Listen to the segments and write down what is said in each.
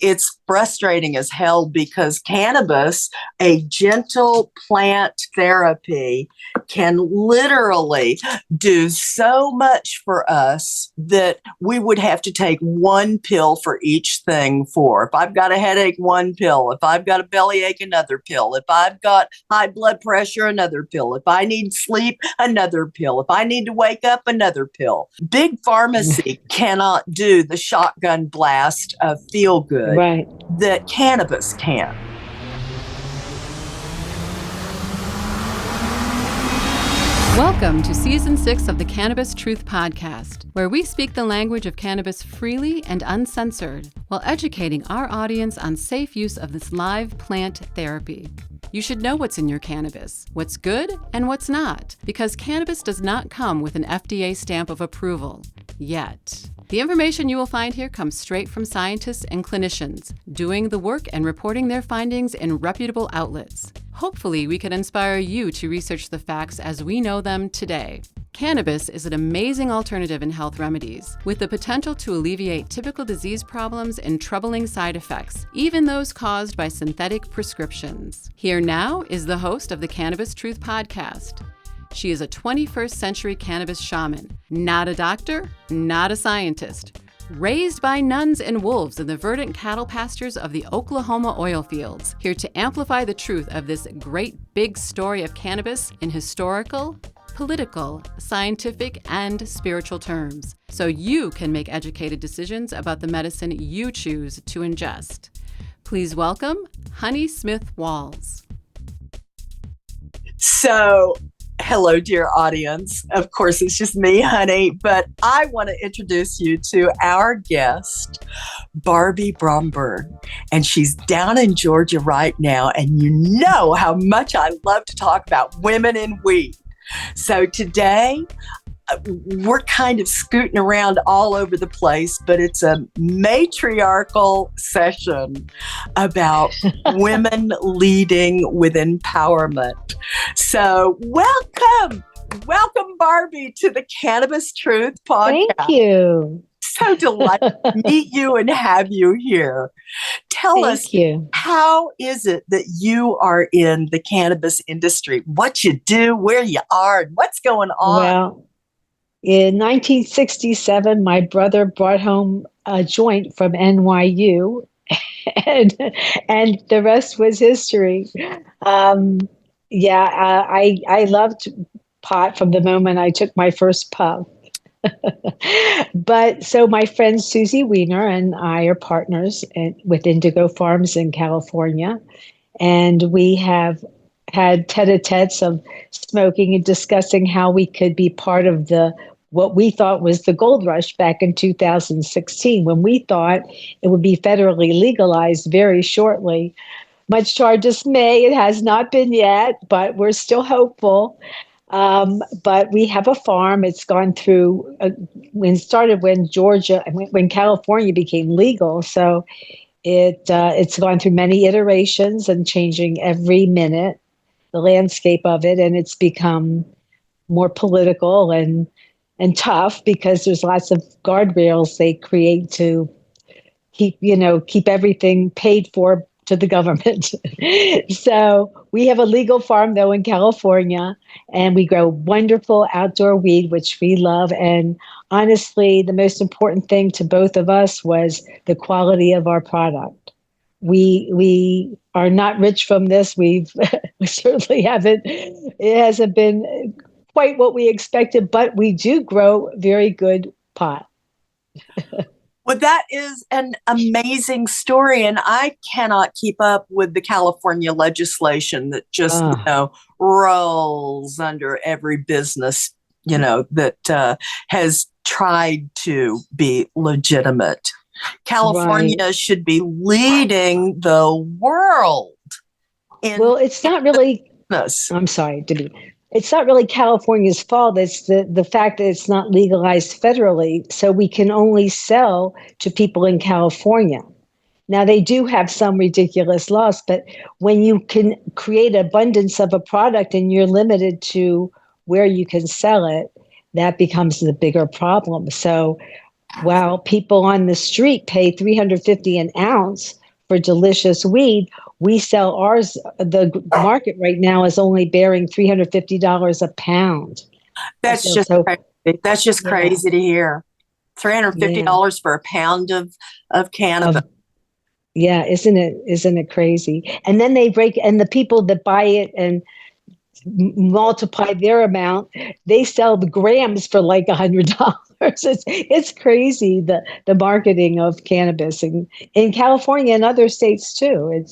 it's frustrating as hell because cannabis, a gentle plant therapy, can literally do so much for us that we would have to take one pill for each thing for. If I've got a headache, one pill. If I've got a bellyache, another pill. If I've got high blood pressure, another pill. If I need sleep, another pill. If I need to wake up, another pill. Big pharmacy cannot do the shotgun blast of feel good that cannabis can. Welcome to Season 6 of the Cannabis Truth Podcast, where we speak the language of cannabis freely and uncensored while educating our audience on safe use of this live plant therapy. You should know what's in your cannabis, what's good and what's not, because cannabis does not come with an FDA stamp of approval, yet. The information you will find here comes straight from scientists and clinicians doing the work and reporting their findings in reputable outlets. Hopefully, we can inspire you to research the facts as we know them today. Cannabis is an amazing alternative in health remedies, with the potential to alleviate typical disease problems and troubling side effects, even those caused by synthetic prescriptions. Here now is the host of the Cannabis Truth Podcast. She is a 21st century cannabis shaman, not a doctor, not a scientist. Raised by nuns and wolves in the verdant cattle pastures of the Oklahoma oil fields, here to amplify the truth of this great big story of cannabis in historical, political, scientific, and spiritual terms, so you can make educated decisions about the medicine you choose to ingest. Please welcome Honey Smith Walls. So, hello, dear audience. Of course, it's just me, Honey, but I want to introduce you to our guest, Barbie Bromberg. And she's down in Georgia right now. And you know how much I love to talk about women in weed. So today, we're kind of scooting around all over the place, but it's a matriarchal session about women leading with empowerment. So welcome, Barbie, to the Cannabis Truth Podcast. Thank you. So delighted to meet you and have you here. Tell us, how is it that you are in the cannabis industry? What you do, where you are, and what's going on? Well, in 1967, my brother brought home a joint from NYU, and the rest was history. I loved pot from the moment I took my first puff. But so my friend Susie Weiner and I are partners with Indigo Farms in California, and we have had tete-a-tetes of smoking and discussing how we could be part of what we thought was the gold rush back in 2016, when we thought it would be federally legalized very shortly. Much to our dismay, it has not been yet, but we're still hopeful. But we have a farm. It's gone through, when California became legal. So it's gone through many iterations and changing every minute, the landscape of it. And it's become more political and tough because there's lots of guardrails they create to keep everything paid for to the government. So we have a legal farm, though, in California, and we grow wonderful outdoor weed, which we love. And honestly, the most important thing to both of us was the quality of our product. We are not rich from this. We certainly haven't. It hasn't been quite what we expected, but we do grow very good pot. Well, that is an amazing story, and I cannot keep up with the California legislation that just rolls under every business that has tried to be legitimate. California should be leading the world. It's not really. I'm sorry, Debbie. It's not really California's fault. It's the fact that it's not legalized federally, so we can only sell to people in California. Now, they do have some ridiculous laws, but when you can create abundance of a product and you're limited to where you can sell it, that becomes the bigger problem. So while people on the street pay $350 an ounce for delicious weed, we sell ours. The market right now is only bearing $350 a pound. That's just So crazy. That's just yeah, crazy to hear. $350 for a pound of cannabis. Yeah, isn't it crazy? And then and the people that buy it and multiply their amount, they sell the grams for like $100. It's crazy, the marketing of cannabis in California and other states too.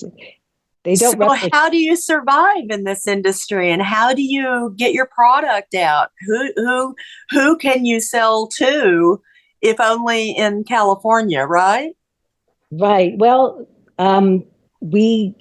They don't So replicate. how do you survive in this industry, and how do you get your product out? Who can you sell to, if only in California, right? Right. Well, we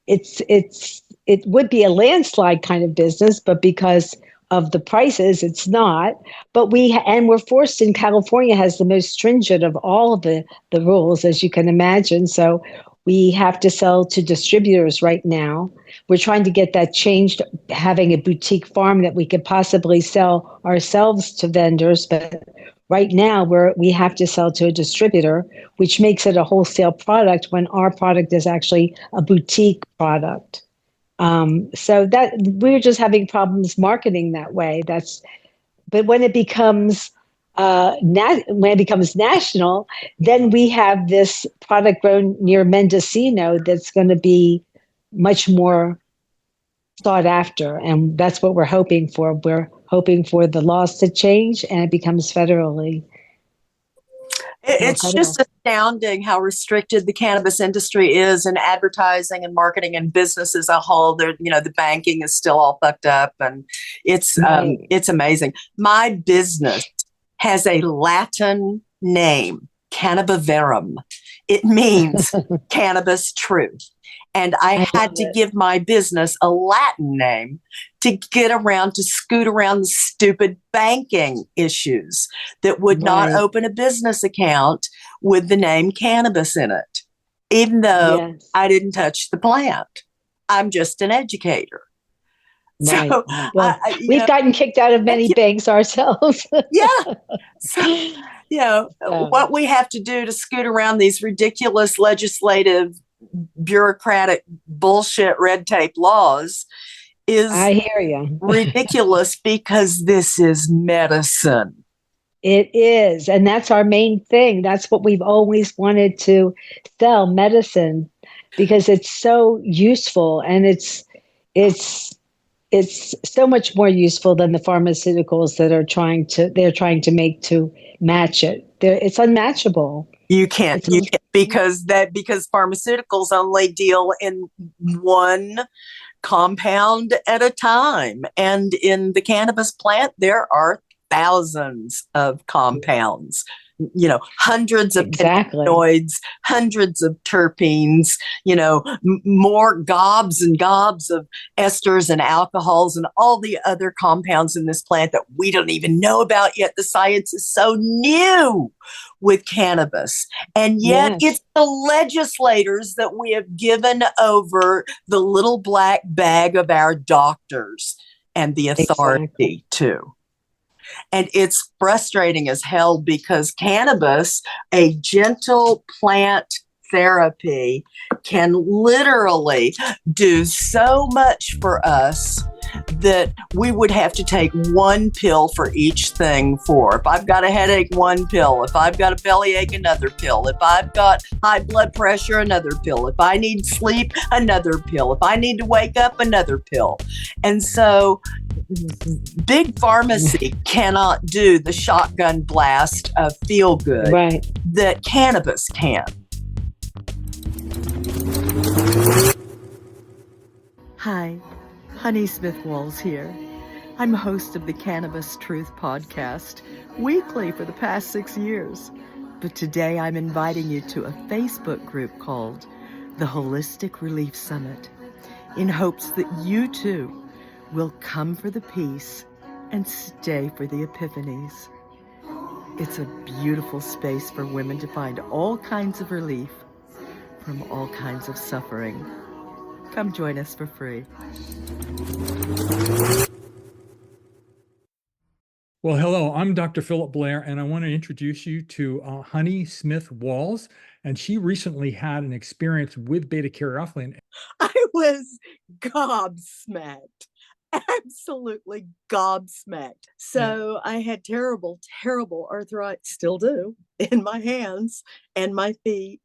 it would be a landslide kind of business, but because of the prices, it's not. But we're forced in California has the most stringent of all of the rules, as you can imagine. So we have to sell to distributors right now. We're trying to get that changed, having a boutique farm that we could possibly sell ourselves to vendors, but right now we have to sell to a distributor, which makes it a wholesale product when our product is actually a boutique product. So that we're just having problems marketing that way. But when it becomes national, then we have this product grown near Mendocino that's going to be much more sought after, and that's what we're hoping for. We're hoping for the laws to change and it becomes federally. It's just astounding how restricted the cannabis industry is in advertising and marketing and business as a whole. The banking is still all fucked up, and it's amazing. My business has a Latin name, Cannabiverum. It means Cannabis Truth. And I had to give my business a Latin name to get around, to scoot around the stupid banking issues that would not open a business account with the name cannabis in it, even though I didn't touch the plant. I'm just an educator. Right. So we've gotten kicked out of many banks ourselves. So, what we have to do to scoot around these ridiculous legislative, bureaucratic bullshit red tape laws is I hear you. ridiculous, because this is medicine. It is. And that's our main thing. That's what we've always wanted to sell, medicine, because it's so useful, and it's so much more useful than the pharmaceuticals that they're trying to make to match it. It's unmatchable. You can't because pharmaceuticals only deal in one compound at a time. And in the cannabis plant, there are thousands of compounds, hundreds of cannabinoids, hundreds of terpenes, more gobs and gobs of esters and alcohols and all the other compounds in this plant that we don't even know about yet. The science is so new with cannabis. And yet it's the legislators that we have given over the little black bag of our doctors and the authority to. And it's frustrating as hell, because cannabis, a gentle plant therapy, can literally do so much for us that we would have to take one pill for each thing. If I've got a headache, one pill. If I've got a bellyache, another pill. If I've got high blood pressure, another pill. If I need sleep, another pill. If I need to wake up, another pill. And so big pharmacy cannot do the shotgun blast of feel good that cannabis can. Hi, Honey Smith Walls here. I'm host of the Cannabis Truth Podcast, weekly for the past 6 years. But today I'm inviting you to a Facebook group called the Holistic Relief Summit, in hopes that you too will come for the peace and stay for the epiphanies. It's a beautiful space for women to find all kinds of relief from all kinds of suffering. Come join us for free. Well, hello, I'm Dr. Philip Blair, and I want to introduce you to Honey Smith Walls. And she recently had an experience with beta caryophyllene. I was gobsmacked. Absolutely gobsmacked. So I had terrible, terrible arthritis, still do, in my hands and my feet.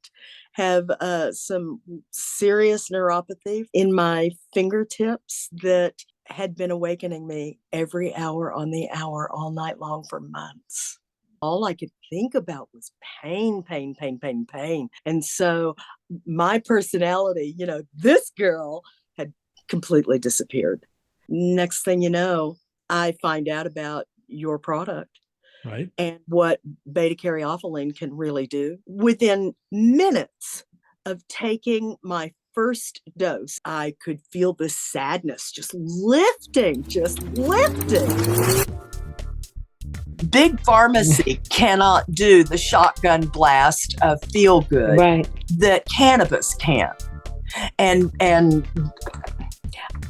Have some serious neuropathy in my fingertips that had been awakening me every hour on the hour all night long for months. All I could think about was pain, pain, pain, pain, pain. And so my personality, this girl had completely disappeared. Next thing you know, I find out about your product. Right. And what beta caryophyllene can really do. Within minutes of taking my first dose, I could feel the sadness just lifting. Big pharmacy cannot do the shotgun blast of feel good that cannabis can. And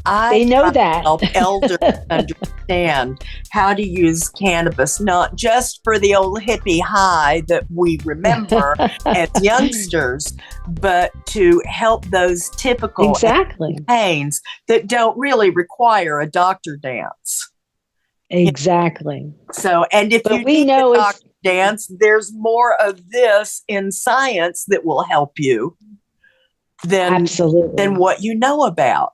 they know that. help elders understand how to use cannabis, not just for the old hippie high that we remember as youngsters, but to help those typical pains that don't really require a doctor dance. Exactly. So, and if you need a doctor dance, there's more of this in science that will help you than what you know about.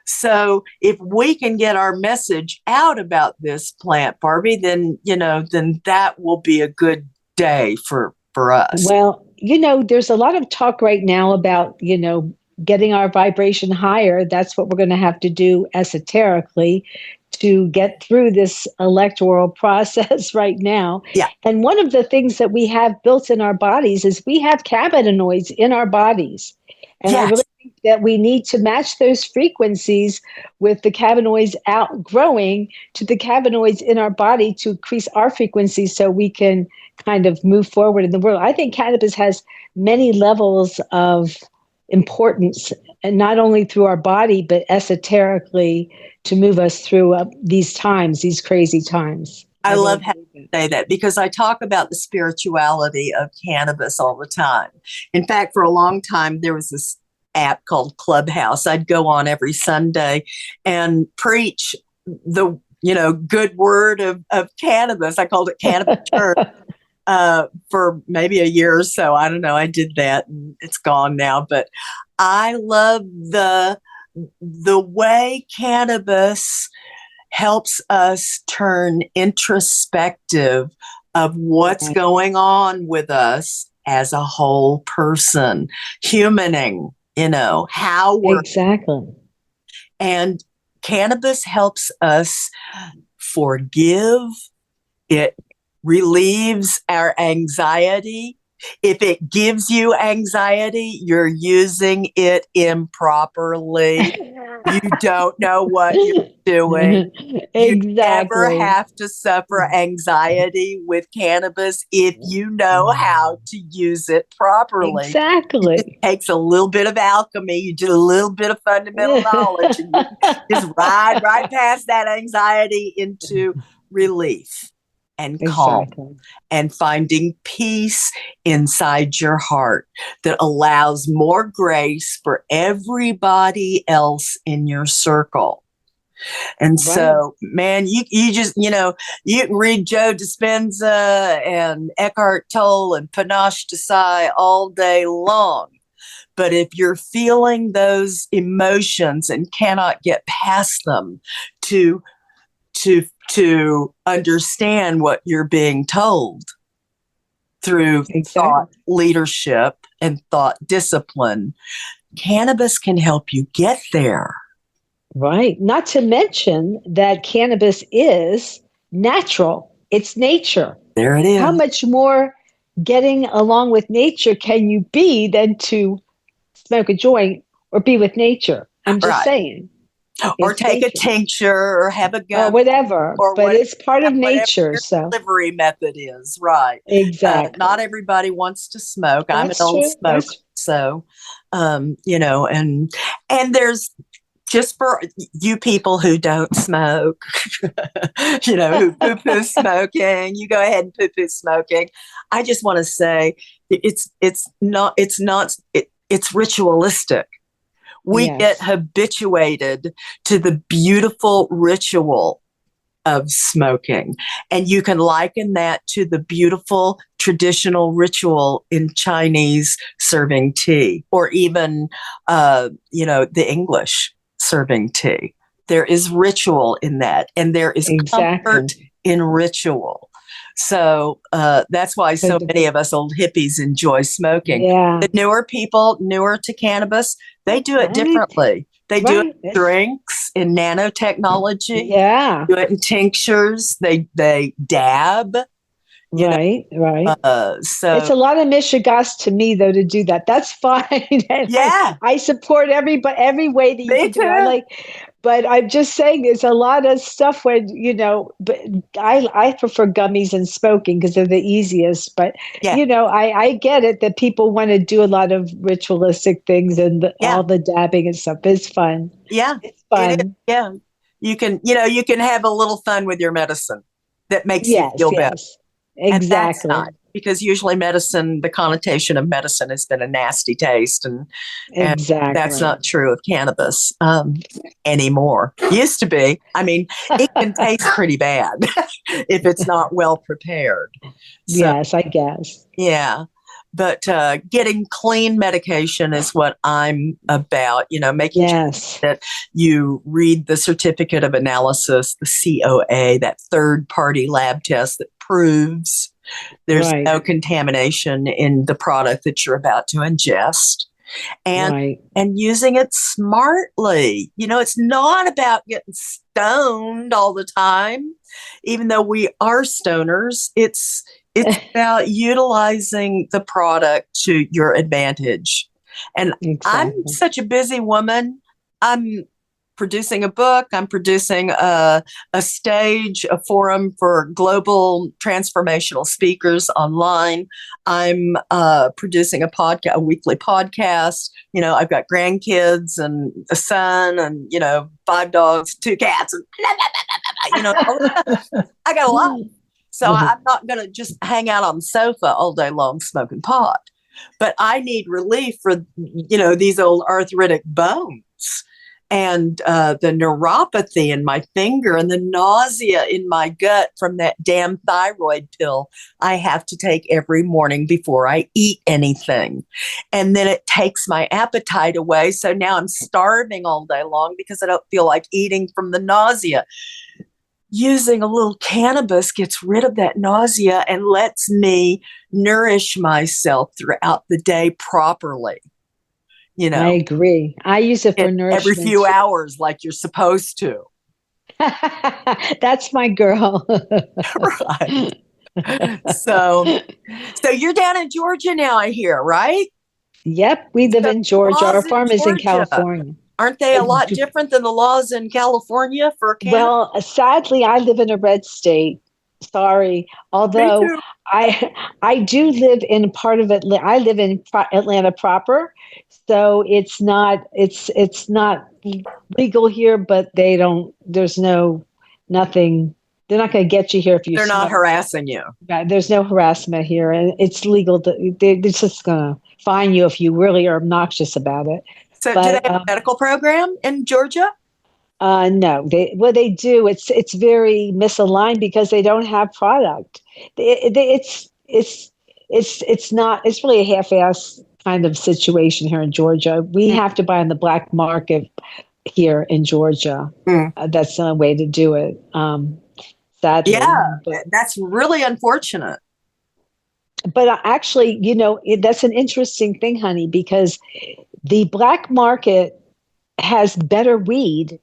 So if we can get our message out about this plant, Barbie, then that will be a good day for us. Well, there's a lot of talk right now about, getting our vibration higher. That's what we're going to have to do esoterically to get through this electoral process right now. Yeah. And one of the things that we have built in our bodies is we have cannabinoids in our bodies. And I really think that we need to match those frequencies with the cannabinoids outgrowing to the cannabinoids in our body to increase our frequency so we can kind of move forward in the world. I think cannabis has many levels of importance, and not only through our body, but esoterically to move us through these times, these crazy times. I love how you say that because I talk about the spirituality of cannabis all the time. In fact, for a long time, there was this app called Clubhouse. I'd go on every Sunday and preach the, good word of cannabis. I called it Cannabis Truth for maybe a year or so. I don't know. I did that and it's gone now, but I love the way cannabis helps us turn introspective of what's going on with us as a whole person, humaning, how we're. Exactly. And cannabis helps us forgive. It relieves our anxiety. If it gives you anxiety, you're using it improperly. You don't know what you're doing. You never have to suffer anxiety with cannabis if you know how to use it properly. Exactly. It takes a little bit of alchemy. You do a little bit of fundamental knowledge and you just ride right past that anxiety into relief and calm and finding peace inside your heart that allows more grace for everybody else in your circle. And so, man, you just, you can read Joe Dispenza and Eckhart Tolle and Panache Desai all day long. But if you're feeling those emotions and cannot get past them to understand what you're being told through thought leadership and thought discipline, cannabis can help you get there. Right. Not to mention that cannabis is natural. It's nature. There it is. How much more getting along with nature can you be than to smoke a joint or be with nature? I'm just saying. Or take a tincture or have a gum. Or whatever. But it's part of nature. So delivery method is, right. Exactly. Not everybody wants to smoke. I'm an old smoker. So, and there's just for you people who don't smoke, who poo-poo smoking, you go ahead and poo-poo smoking. I just want to say it's ritualistic. We get habituated to the beautiful ritual of smoking. And you can liken that to the beautiful traditional ritual in Chinese serving tea, or even, the English serving tea. There is ritual in that, and there is comfort in ritual. So that's why so many of us old hippies enjoy smoking. Yeah. The newer people, newer to cannabis, they do it differently. They do it in drinks, in nanotechnology. Yeah. Do it in tinctures. They dab. Right. So it's a lot of mishigas to me, though, to do that. That's fine. Yeah. I support every way that you can do it. But I'm just saying, it's a lot of stuff where, but I prefer gummies and smoking because they're the easiest. But, I get it that people want to do a lot of ritualistic things and all the dabbing and stuff. It's fun. Yeah. It's fun. Yeah. You can have a little fun with your medicine that makes you feel better. Exactly. And that's not, because usually the connotation of medicine has been a nasty taste. And that's not true of cannabis anymore. Used to be. I mean, it can taste pretty bad if it's not well prepared. So, yes, I guess. Yeah. But getting clean medication is what I'm about, making sure that you read the certificate of analysis, the COA, that third-party lab test that proves there's no contamination in the product that you're about to ingest. And using it smartly. It's not about getting stoned all the time, even though we are stoners. It's about utilizing the product to your advantage. And I'm such a busy woman. I'm producing a book. I'm producing a stage, a forum for global transformational speakers online. I'm producing a weekly podcast. I've got grandkids and a son and, 5 dogs, 2 cats, and I got a lot. So I'm not going to just hang out on the sofa all day long smoking pot. But I need relief for, these old arthritic bones and the neuropathy in my finger and the nausea in my gut from that damn thyroid pill I have to take every morning before I eat anything. And then it takes my appetite away. So now I'm starving all day long because I don't feel like eating from the nausea. Using a little cannabis gets rid of that nausea and lets me nourish myself throughout the day properly. I agree. I use it for nourishment every few hours, like you're supposed to. That's my girl. Right. So you're down in Georgia now, I hear, right? Yep, we live in Georgia. Our farm is in California. Aren't they a lot different than the laws in California for cannabis? Well, sadly, I live in a red state. Sorry. Although I do live in part of Atlanta. I live in Atlanta proper. So it's not legal here, but there's nothing. They're not going to get you here if you They're not harassing you. There's no harassment here. And it's legal. They're just going to fine you if you really are obnoxious about it. So do they have a medical program in Georgia? No, they do. It's very misaligned because they don't have product. It's really a half-ass kind of situation here in Georgia. We have to buy on the black market here in Georgia. That's the only way to do it. Sadly. Yeah, that's really unfortunate. But actually, that's an interesting thing, honey, because the black market has better weed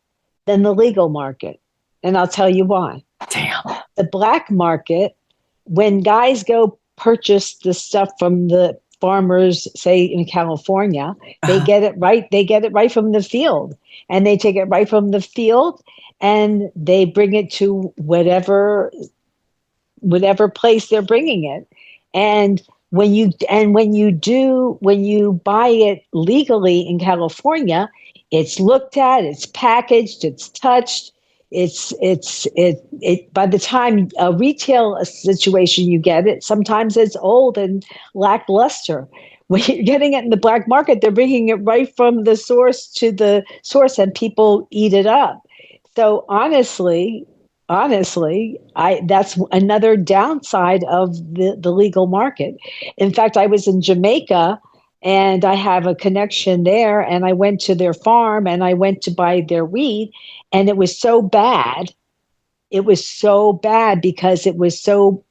than the legal market. And I'll tell you why. Damn. The black market, when guys go purchase the stuff from the farmers, say in California, they get it right. They get it right from the field, and they take it right from the field and they bring it to whatever place they're bringing it. And when you buy it legally in California, it's looked at, it's packaged, it's touched. It by the time a retail situation you get it, sometimes it's old and lackluster. When you're getting it in the black market, they're bringing it right from the source to the source, and people eat it up. So honestly, that's another downside of the legal market. In fact, I was in Jamaica, and I have a connection there, and I went to their farm, and I went to buy their weed, and it was so bad. It was so bad because it was so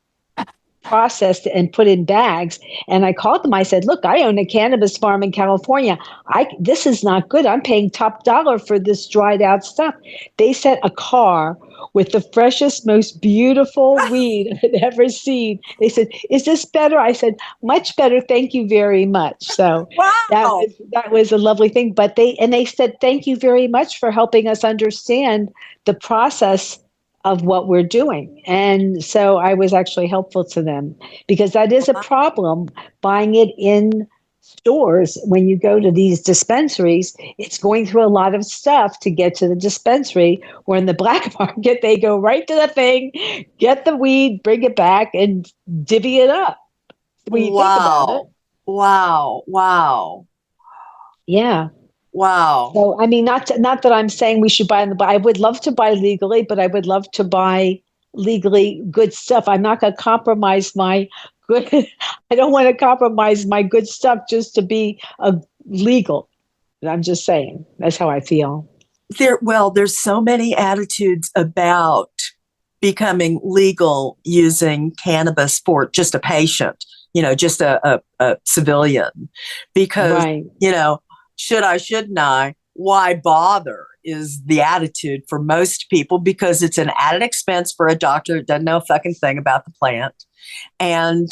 processed and put in bags. And I called them. I said, "Look, I own a cannabis farm in California. This is not good. I'm paying top dollar for this dried out stuff." They sent a car with the freshest, most beautiful weed I'd ever seen. They said, "Is this better?" I said, "Much better. Thank you very much." So Wow. that was a lovely thing. But they said, "Thank you very much for helping us understand the process of what we're doing." And so I was actually helpful to them, because that is a problem buying it in stores. When you go to these dispensaries, it's going through a lot of stuff to get to the dispensary, where in the black market, they go right to the thing, get the weed, bring it back, and divvy it up. When you think about it. Wow. Wow. Yeah. Wow. So, I mean, not that I'm saying we should buy in I would love to buy legally, but I would love to buy legally good stuff. I'm not going to compromise my good. I don't want to compromise my good stuff just to be legal. I'm just saying, that's how I feel. There's so many attitudes about becoming legal using cannabis for just a patient, just a civilian, because, Right. should I, shouldn't I? Why bother is the attitude for most people, because it's an added expense for a doctor that doesn't know a fucking thing about the plant. And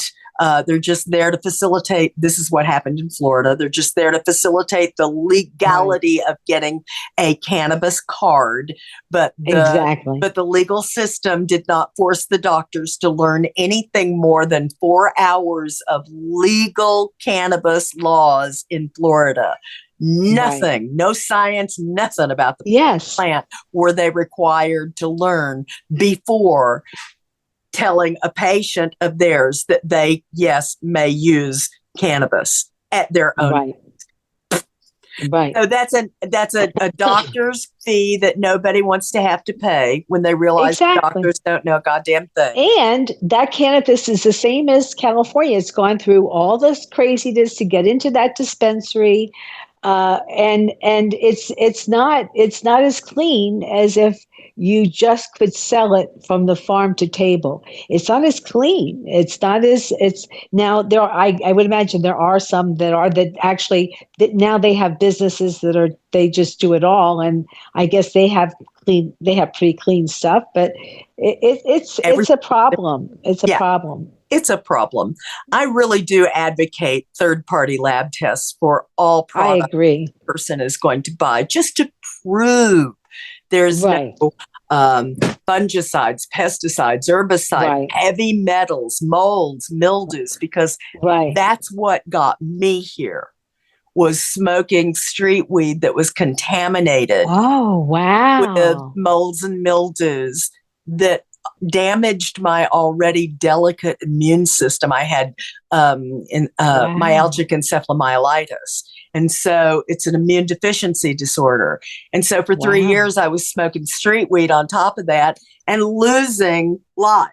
they're just there to facilitate. This is what happened in Florida. They're just there to facilitate the legality of getting a cannabis card. But the legal system did not force the doctors to learn anything more than 4 hours of legal cannabis laws in Florida. Nothing, no science, nothing about the plant were they required to learn before telling a patient of theirs that they, yes, may use cannabis at their own. Right. So that's a doctor's fee that nobody wants to have to pay when they realize doctors don't know a goddamn thing. And that cannabis is the same as California. It's gone through all this craziness to get into that dispensary. And it's not as clean as if you just could sell it from the farm to table. It's not as clean. It's now there are, I would imagine there are some that actually now they have businesses they just do it all, and I guess they have pretty clean stuff, but it's a problem. It's a problem. It's a problem. I really do advocate third-party lab tests for all products the person is going to buy, just to prove there's no fungicides, pesticides, herbicides, heavy metals, molds, mildews, because that's what got me here, was smoking street weed that was contaminated with molds and mildews that damaged my already delicate immune system. I had myalgic encephalomyelitis. And so it's an immune deficiency disorder. And so for 3 years, I was smoking street weed on top of that and losing life,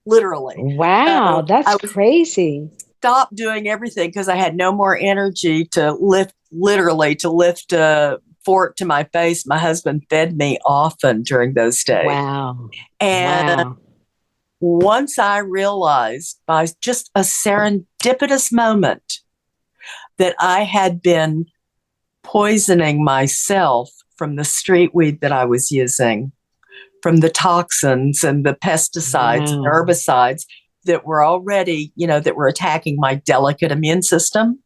literally. Wow, that's crazy. Stopped doing everything because I had no more energy to lift a fork to my face. My husband fed me often during those days. Wow. And once I realized, by just a serendipitous moment, that I had been poisoning myself from the street weed that I was using, from the toxins and the pesticides and herbicides that were already, that were attacking my delicate immune system,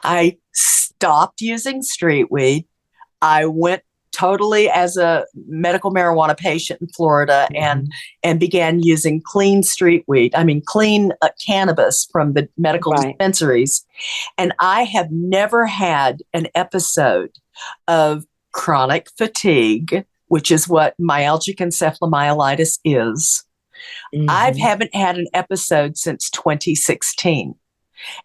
I stopped using street weed. I went totally as a medical marijuana patient in Florida, and began using clean clean cannabis from the medical dispensaries. And I have never had an episode of chronic fatigue, which is what myalgic encephalomyelitis is. I haven't had an episode since 2016.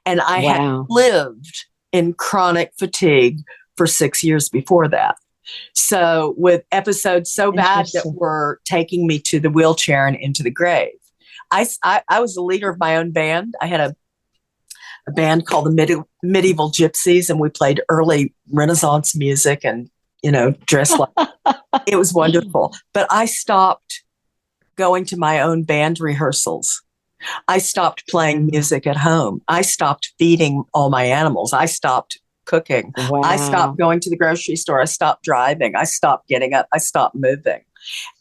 And I had lived in chronic fatigue for 6 years before that. So with episodes so bad that were taking me to the wheelchair and into the grave. I was the leader of my own band. I had a band called the Medieval Gypsies, and we played early Renaissance music and, dressed like it was wonderful. But I stopped going to my own band rehearsals. I stopped playing music at home. I stopped feeding all my animals. I stopped cooking. I stopped going to the grocery store. I stopped driving. I stopped getting up. I stopped moving.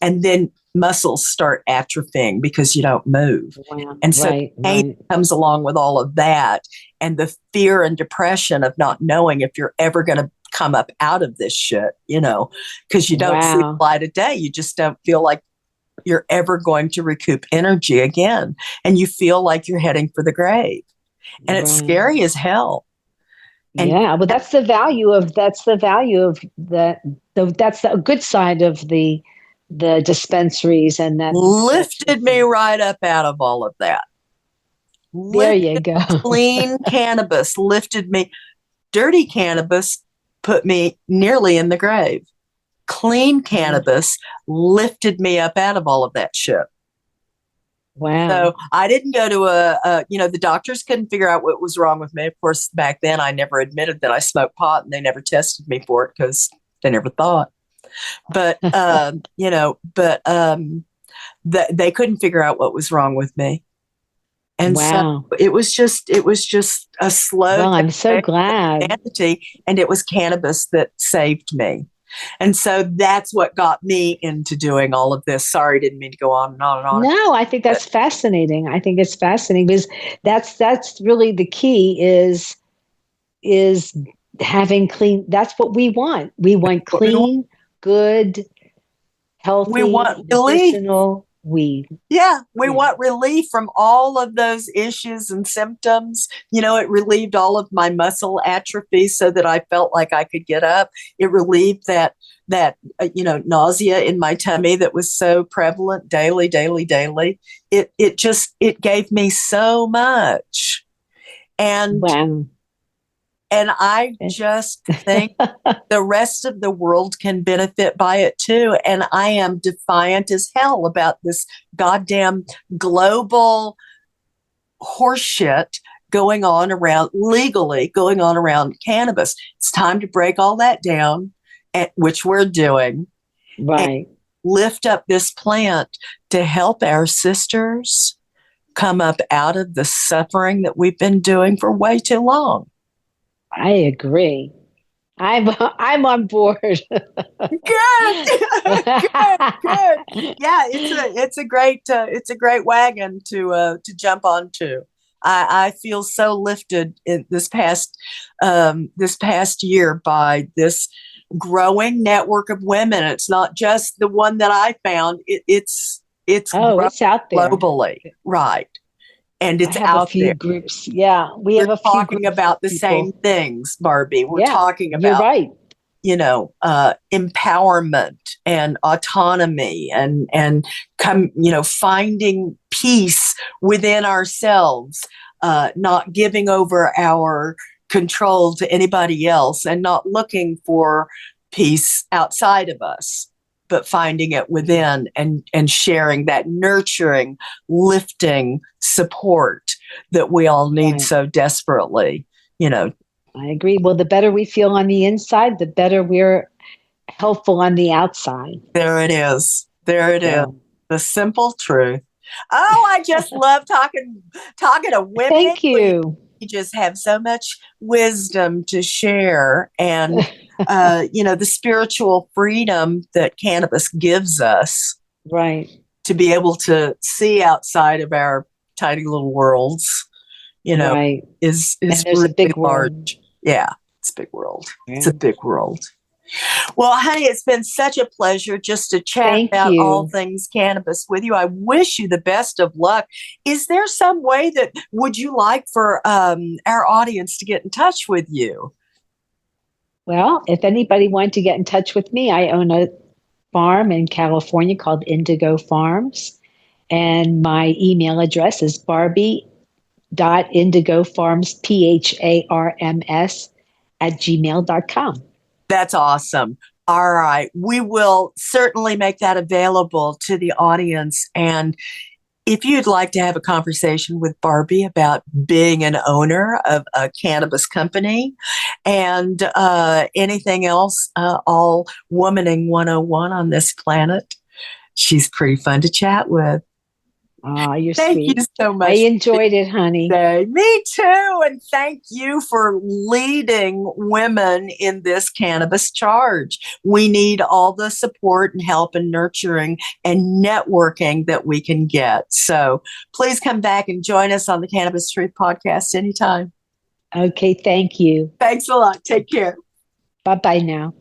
And then muscles start atrophying because you don't move. And so pain comes along with all of that, and the fear and depression of not knowing if you're ever going to come up out of this shit, because you don't see the light of day. You just don't feel like you're ever going to recoup energy again. And you feel like you're heading for the grave. And it's scary as hell. And well, that's the value of that's the good side of the dispensaries, and that lifted me right up out of all of that. There you go. Clean cannabis lifted me. Dirty cannabis put me nearly in the grave. Clean cannabis lifted me up out of all of that shit. Wow. So I didn't go to the doctors couldn't figure out what was wrong with me. Of course, back then I never admitted that I smoked pot, and they never tested me for it because they never thought. But, they couldn't figure out what was wrong with me. And so it was just a slow. Well, I'm so glad. Insanity, and it was cannabis that saved me. And so that's what got me into doing all of this. Sorry, didn't mean to go on and on and on. No, I think that's fascinating. I think it's fascinating because that's really the key is having clean. That's what we want. We want clean, good, healthy, we want medicinal weed. Yeah, we want relief from all of those issues and symptoms. It relieved all of my muscle atrophy so that I felt like I could get up. It relieved that nausea in my tummy that was so prevalent daily. It gave me so much. And I just think the rest of the world can benefit by it too. And I am defiant as hell about this goddamn global horseshit legally going on around cannabis. It's time to break all that down, which we're doing. Right. Lift up this plant to help our sisters come up out of the suffering that we've been doing for way too long. I agree. I'm on board. Good. Yeah, it's a great wagon to jump onto. I feel so lifted in this past year by this growing network of women. It's not just the one that I found. It's out there globally, right? And it's out a few there. Groups. Yeah, we're talking about the same things, Barbie. We're talking about, you're right. Empowerment and autonomy and finding peace within ourselves, not giving over our control to anybody else, and not looking for peace outside of us, but finding it within and sharing that nurturing, lifting support that we all need so desperately, I agree. Well, the better we feel on the inside, the better we're helpful on the outside. There it is. The simple truth. Oh, I just love talking to women. Thank you. You just have so much wisdom to share, and the spiritual freedom that cannabis gives us, right, to be able to see outside of our tiny little worlds, is there's really a big large. World. Yeah, it's a big world. Yeah. It's a big world. Well, honey, it's been such a pleasure just to chat Thank about you. all things cannabis with you. I wish you the best of luck. Is there some way that would you like for our audience to get in touch with you? Well, if anybody wanted to get in touch with me, I own a farm in California called Indigo Farms. And my email address is barbie.indigofarms, PHARMS, @gmail.com. That's awesome. All right. We will certainly make that available to the audience. And if you'd like to have a conversation with Barbie about being an owner of a cannabis company and anything else, all womaning 101 on this planet, she's pretty fun to chat with. Oh, you're Thank sweet. you so much. I enjoyed it, honey. Me too. And thank you for leading women in this cannabis charge. We need all the support and help and nurturing and networking that we can get. So please come back and join us on the Cannabis Truth Podcast anytime. Okay, thank you. Thanks a lot. Take care. Bye-bye now.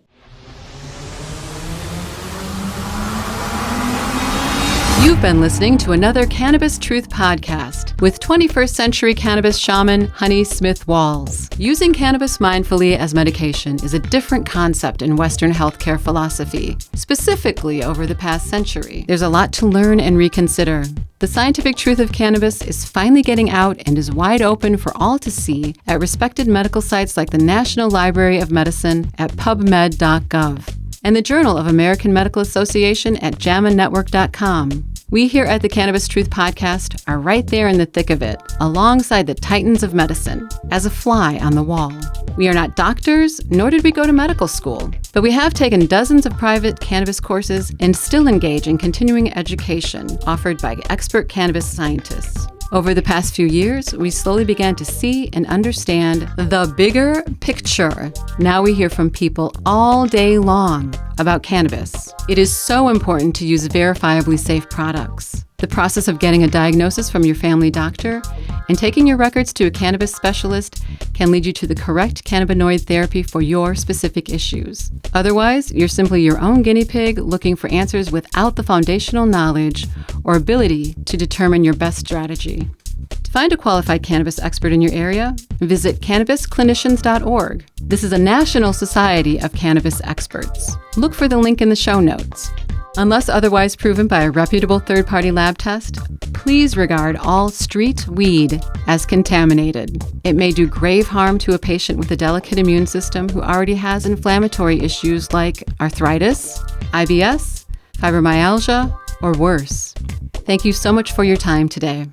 You've been listening to another Cannabis Truth Podcast with 21st century cannabis shaman Honey Smith Walls. Using cannabis mindfully as medication is a different concept in Western healthcare philosophy, specifically over the past century. There's a lot to learn and reconsider. The scientific truth of cannabis is finally getting out and is wide open for all to see at respected medical sites like the National Library of Medicine at pubmed.gov and the Journal of American Medical Association at JAMAnetwork.com. We here at the Cannabis Truth Podcast are right there in the thick of it, alongside the titans of medicine, as a fly on the wall. We are not doctors, nor did we go to medical school, but we have taken dozens of private cannabis courses and still engage in continuing education offered by expert cannabis scientists. Over the past few years, we slowly began to see and understand the bigger picture. Now we hear from people all day long about cannabis. It is so important to use verifiably safe products. The process of getting a diagnosis from your family doctor and taking your records to a cannabis specialist can lead you to the correct cannabinoid therapy for your specific issues. Otherwise, you're simply your own guinea pig looking for answers without the foundational knowledge or ability to determine your best strategy. To find a qualified cannabis expert in your area, visit cannabisclinicians.org. This is a national society of cannabis experts. Look for the link in the show notes. Unless otherwise proven by a reputable third-party lab test, please regard all street weed as contaminated. It may do grave harm to a patient with a delicate immune system who already has inflammatory issues like arthritis, IBS, fibromyalgia, or worse. Thank you so much for your time today.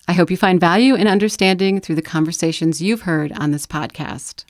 I hope you find value and understanding through the conversations you've heard on this podcast.